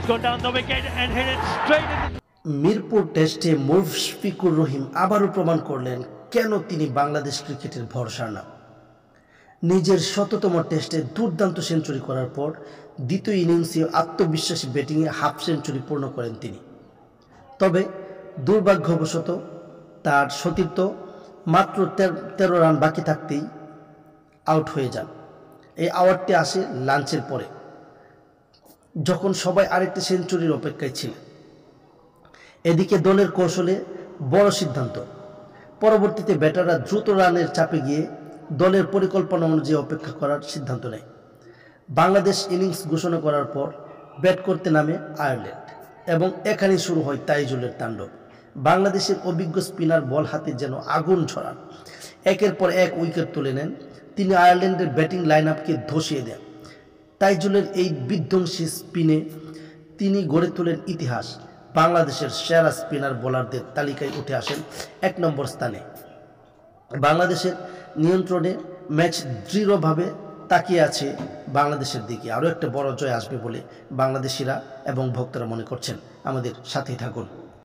gone down the wicket and hit it straight in. Mirpur টেস্টে মুশফিকুর রহিম আবারও প্রমাণ করলেন কেন তিনি বাংলাদেশ ক্রিকেটের ভরসা না। নিজের শততম টেস্টে দুর্দান্ত সেঞ্চুরি করার পর দ্বিতীয় ইনিংসে আত্মবিশ্বাসী ব্যাটিংয়ে হাফ সেঞ্চুরি পূর্ণ করেন তিনি। তবে দুর্ভাগ্যবশত তার সতীর্থ মাত্র 13 রান বাকি থাকতেই আউট হয়ে যান। এই আউটটি আসে লাঞ্চের পরে, যখন সবাই আরেকটি সেঞ্চুরির অপেক্ষায় ছিলেন। এদিকে দলের কৌশলে বড় সিদ্ধান্ত, পরবর্তীতে ব্যাটাররা দ্রুত রানের চাপে গিয়ে দলের পরিকল্পনা অনুযায়ী অপেক্ষা করার সিদ্ধান্ত নেয়। বাংলাদেশ ইনিংস ঘোষণা করার পর ব্যাট করতে নামে আয়ারল্যান্ড এবং এখানেই শুরু হয় তাইজুলের তাণ্ডব। বাংলাদেশের অভিজ্ঞ স্পিনার বল হাতে যেন আগুন ছড়ান, একের পর এক উইকেট তুলে নেন। তিনি আয়ারল্যান্ডের ব্যাটিং লাইন আপকে ধসিয়ে দেন। তাইজুলের এই বিধ্বংসী স্পিনে তিনি গড়ে তোলেন ইতিহাস। বাংলাদেশের সেরা স্পিনার বোলারদের তালিকায় উঠে আসেন 1 নম্বর স্থানে। বাংলাদেশের নিয়ন্ত্রণে ম্যাচ দৃঢ়ভাবে তাকিয়ে আছে বাংলাদেশের দিকে। আরও একটা বড় জয় আসবে বলে বাংলাদেশিরা এবং ভক্তরা মনে করছেন। আমাদের সাথেই থাকুন।